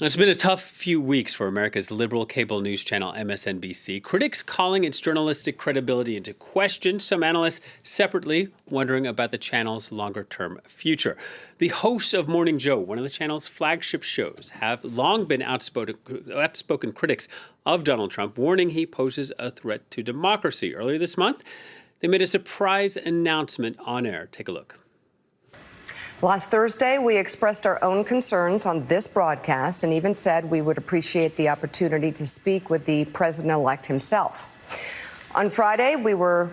It's been a tough few weeks for America's liberal cable news channel MSNBC. Critics calling its journalistic credibility into question. Some analysts separately wondering about the channel's longer-term future. The hosts of Morning Joe, one of the channel's flagship shows, have long been outspoken critics of Donald Trump, warning he poses a threat to democracy. Earlier this month, they made a surprise announcement on air. Take a look. Last Thursday, we expressed our own concerns on this broadcast and even said we would appreciate the opportunity to speak with the president-elect himself. On Friday, we were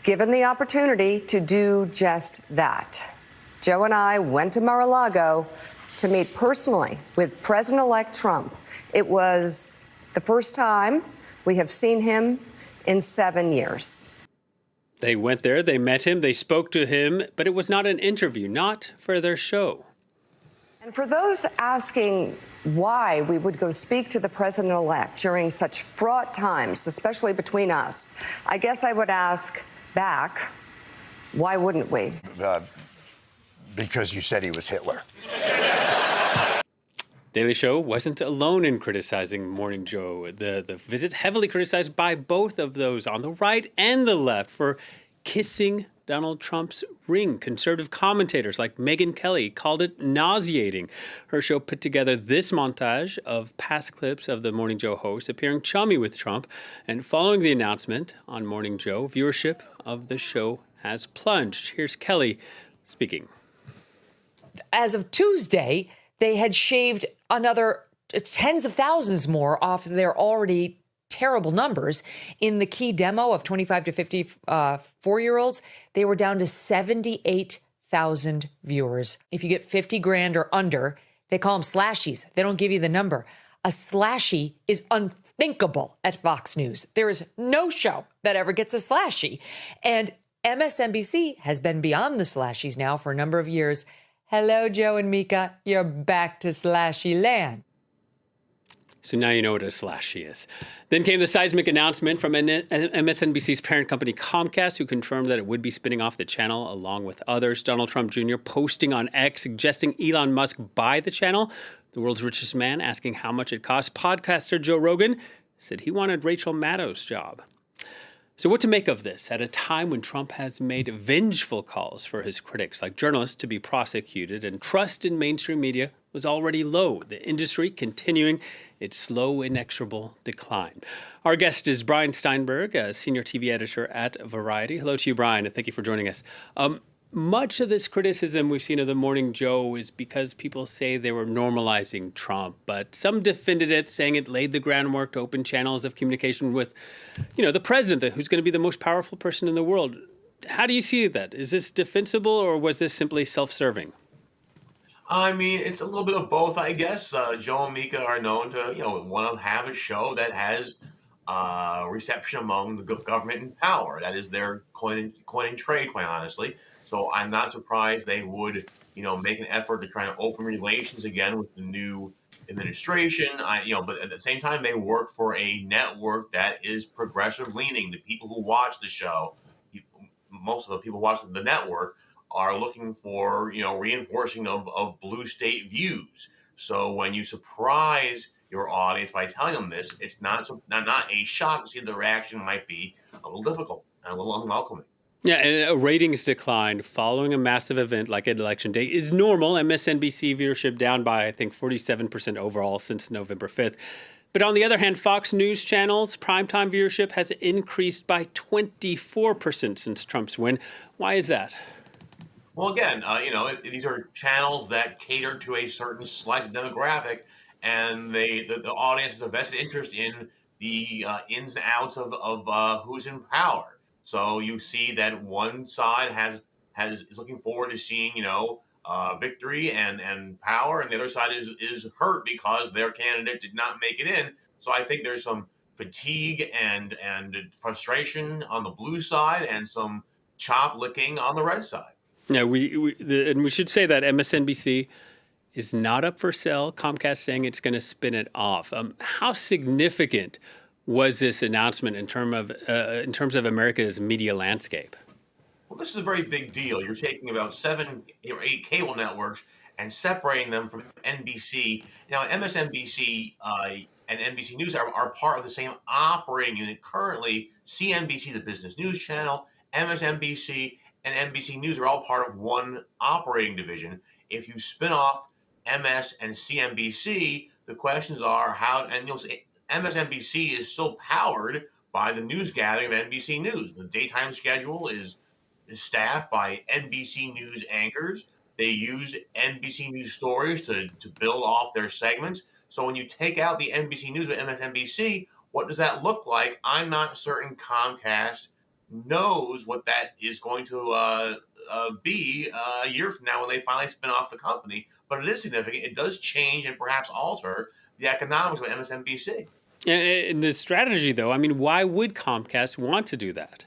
given the opportunity to do just that. Joe and I went to Mar-a-Lago to meet personally with President-elect Trump. It was the first time we have seen him in 7 years. They went there, they met him, they spoke to him, but it was not an interview, not for their show. And for those asking why we would go speak to the president-elect during such fraught times, especially between us, I guess I would ask back, why wouldn't we? Because you said he was Hitler. Daily Show wasn't alone in criticizing Morning Joe. The visit heavily criticized by both of those on the right and the left for kissing Donald Trump's ring. Conservative commentators like Megyn Kelly called it nauseating. Her show put together this montage of past clips of the Morning Joe host appearing chummy with Trump. And following the announcement on Morning Joe, viewership of the show has plunged. Here's Kelly speaking. As of Tuesday, they had shaved another tens of thousands more off their already terrible numbers. In the key demo of 25 to 54-year-olds, they were down to 78,000 viewers. If you get 50 grand or under, they call them slashies. They don't give you the number. A slashie is unthinkable at Fox News. There is no show that ever gets a slashie. And MSNBC has been beyond the slashies now for a number of years. Hello, Joe and Mika. You're back to slashy land. So now you know what a slashy is. Then came the seismic announcement from MSNBC's parent company Comcast, who confirmed that it would be spinning off the channel along with others. Donald Trump Jr. posting on X, suggesting Elon Musk buy the channel. The world's richest man asking how much it cost. Podcaster Joe Rogan said he wanted Rachel Maddow's job. So what to make of this at a time when Trump has made vengeful calls for his critics, like journalists, to be prosecuted, and trust in mainstream media was already low, the industry continuing its slow, inexorable decline. Our guest is Brian Steinberg, a senior TV editor at Variety. Hello to you, Brian, and thank you for joining us. Much of this criticism we've seen of the Morning Joe is because people say they were normalizing Trump, but some defended it, saying it laid the groundwork to open channels of communication with, the president, who's going to be the most powerful person in the world. How do you see that? Is this defensible, or was this simply self-serving? I mean, it's a little bit of both, I guess. Joe and Mika are known to, want to have a show that has reception among the government in power. That is their coin and trade, quite honestly. So I'm not surprised they would, make an effort to try to open relations again with the new administration. But at the same time, they work for a network that is progressive leaning. The people who watch the show, most of the people watching the network, are looking for, reinforcing of blue state views. So when you surprise your audience by telling them this, it's not a shock to see the reaction might be a little difficult and a little unwelcoming. Yeah, and a ratings decline following a massive event like an election day is normal. MSNBC viewership down by, I think, 47% overall since November 5th. But on the other hand, Fox News channels' primetime viewership has increased by 24% since Trump's win. Why is that? Well, again, these are channels that cater to a certain slice of demographic, and the audience has a vested interest in the ins and outs of who's in power. So you see that one side is looking forward to seeing, victory and power, and the other side is hurt because their candidate did not make it in. So I think there's some fatigue and frustration on the blue side and some chop licking on the red side. Yeah, and we should say that MSNBC is not up for sale. Comcast saying it's going to spin it off. How significant was this announcement in terms of America's media landscape? Well, this is a very big deal. You're taking about 7 or 8 cable networks and separating them from NBC. Now, MSNBC and NBC News are part of the same operating unit currently. CNBC, the business news channel, MSNBC, and NBC News are all part of one operating division. If you spin off MS and CNBC, the questions are how, and you'll see MSNBC is still powered by the news gathering of NBC News. The daytime schedule is staffed by NBC News anchors. They use NBC News stories to build off their segments. So when you take out the NBC News with MSNBC, what does that look like? I'm not certain Comcast knows what that is going to be a year from now when they finally spin off the company. But it is significant. It does change and perhaps alter the economics of MSNBC. In the strategy, though, I mean, why would Comcast want to do that?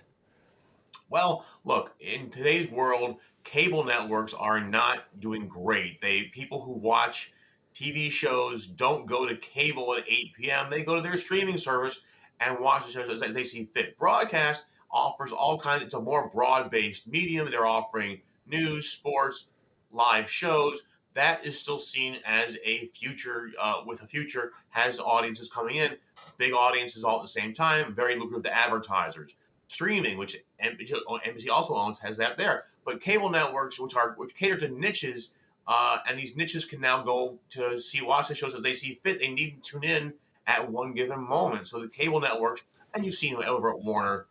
Well, look, in today's world, cable networks are not doing great. People who watch TV shows don't go to cable at 8 p.m. They go to their streaming service and watch the shows as they see fit. Broadcast offers all kinds. It's a more broad-based medium. They're offering news, sports, live shows. That is still seen as a future. With a future, has audiences coming in, big audiences all at the same time. Very lucrative to advertisers. Streaming, which NBC also owns, has that there. But cable networks, which cater to niches, and these niches can now go to watch the shows as they see fit. They need to tune in at one given moment. So the cable networks, and you've seen over at Warner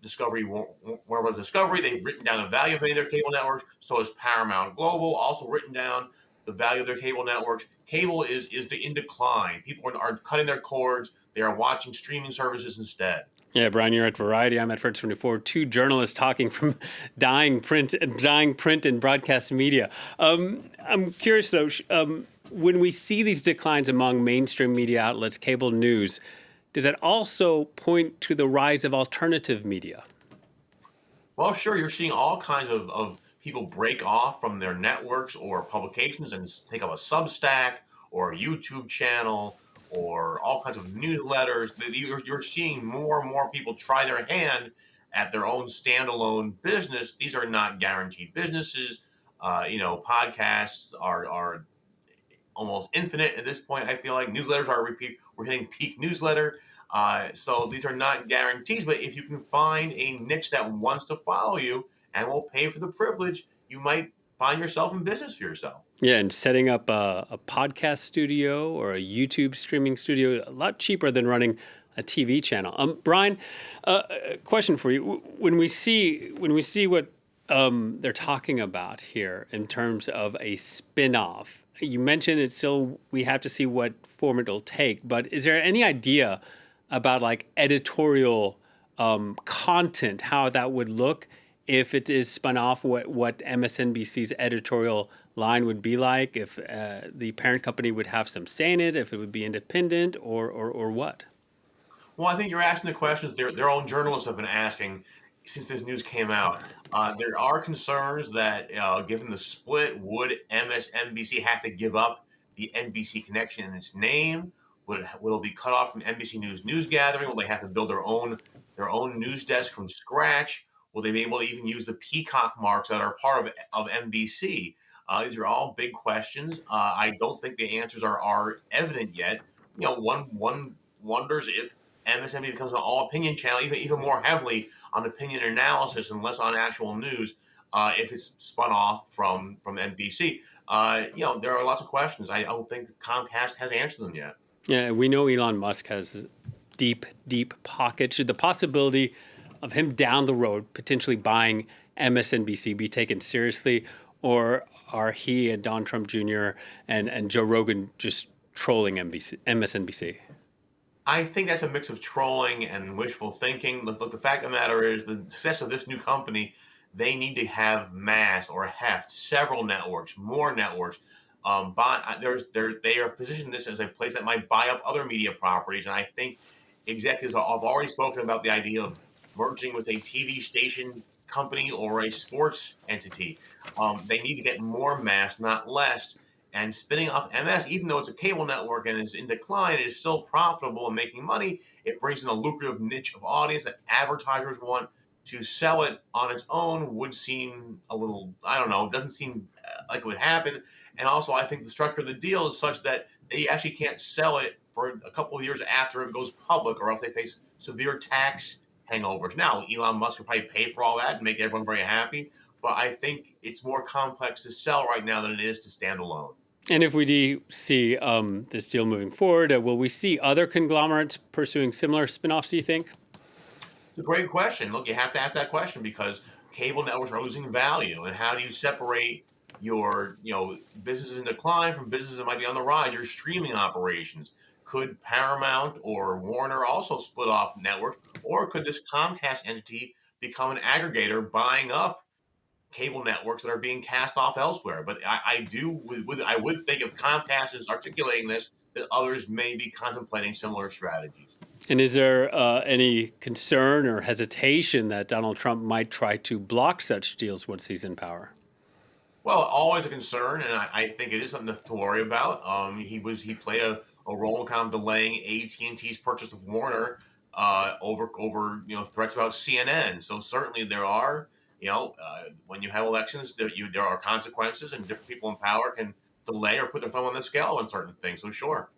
Discovery, Warner Bros. Discovery, they've written down the value of many of their cable networks. So has Paramount Global, also written down the value of their cable networks. Cable is in decline. People are cutting their cords. They are watching streaming services instead. Yeah, Brian, you're at Variety. I'm at First 24. Two journalists talking from dying print and broadcast media. I'm curious, though, when we see these declines among mainstream media outlets, cable news, does that also point to the rise of alternative media? Well, sure. You're seeing all kinds of people break off from their networks or publications and take up a Substack or a YouTube channel or all kinds of newsletters. You're seeing more and more people try their hand at their own standalone business. These are not guaranteed businesses. Podcasts are almost infinite at this point. I feel like newsletters we're hitting peak newsletter. So these are not guarantees, but if you can find a niche that wants to follow you and will pay for the privilege, you might find yourself in business for yourself. Yeah, and setting up a podcast studio or a YouTube streaming studio, a lot cheaper than running a TV channel. Brian, a question for you. When we see what they're talking about here in terms of a spin-off, you mentioned we have to see what form it'll take, but is there any idea about like editorial content, how that would look if it is spun off, what MSNBC's editorial line would be like, if the parent company would have some say in it, if it would be independent or what? Well, I think you're asking the questions their own journalists have been asking since this news came out. There are concerns that given the split, would MSNBC have to give up the NBC connection in its name? Will it be cut off from NBC news gathering? Will they have to build their own news desk from scratch? Will they be able to even use the peacock marks that are part of NBC? These are all big questions. I don't think the answers are evident yet. One wonders if MSNBC becomes an all-opinion channel, even more heavily on opinion analysis and less on actual news, if it's spun off from NBC. There are lots of questions. I don't think Comcast has answered them yet. Yeah, we know Elon Musk has deep, deep pockets. Should the possibility of him down the road potentially buying MSNBC be taken seriously, or are he and Don Trump Jr. and Joe Rogan just trolling MSNBC? I think that's a mix of trolling and wishful thinking. Look, the fact of the matter is the success of this new company, they need to have mass or heft, several networks, more networks. They are positioning this as a place that might buy up other media properties, and I think executives have already spoken about the idea of merging with a TV station company or a sports entity. They need to get more mass, not less. And spinning off MS, even though it's a cable network and is in decline, it is still profitable and making money. It brings in a lucrative niche of audience that advertisers want. To sell it on its own would seem a little, I don't know, it doesn't seem like it would happen. And also, I think the structure of the deal is such that they actually can't sell it for a couple of years after it goes public, or else they face severe tax hangovers. Now, Elon Musk will probably pay for all that and make everyone very happy, but I think it's more complex to sell right now than it is to stand alone. And if we do see this deal moving forward, will we see other conglomerates pursuing similar spinoffs, do you think? It's a great question. Look, you have to ask that question because cable networks are losing value. And how do you separate your, businesses in decline from businesses that might be on the rise, your streaming operations? Could Paramount or Warner also split off networks? Or could this Comcast entity become an aggregator buying up cable networks that are being cast off elsewhere? But I would think if Comcast is articulating this, that others may be contemplating similar strategies. And is there any concern or hesitation that Donald Trump might try to block such deals once he's in power? Well, always a concern, and I think it is something to worry about. He played a role in kind of delaying AT&T's purchase of Warner over threats about CNN. So certainly there are, when you have elections, there are consequences, and different people in power can delay or put their thumb on the scale on certain things. So sure.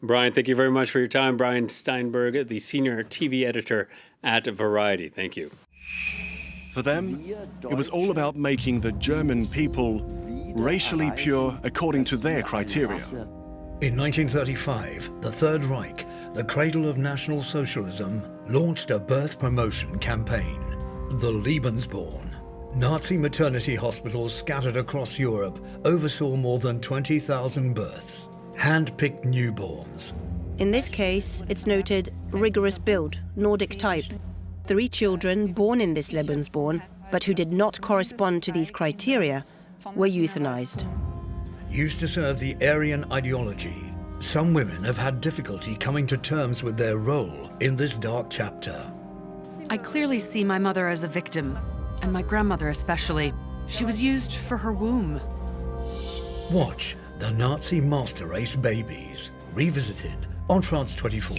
Brian, thank you very much for your time. Brian Steinberg, the senior TV editor at Variety. Thank you. For them, it was all about making the German people racially pure according to their criteria. In 1935, the Third Reich, the cradle of National Socialism, launched a birth promotion campaign, the Lebensborn. Nazi maternity hospitals scattered across Europe oversaw more than 20,000 births. Hand-picked newborns. In this case, it's noted rigorous build, Nordic type. 3 children born in this Lebensborn, but who did not correspond to these criteria, were euthanized. Used to serve the Aryan ideology, some women have had difficulty coming to terms with their role in this dark chapter. I clearly see my mother as a victim, and my grandmother especially. She was used for her womb. Watch The Nazi Master Race Babies, revisited on France 24.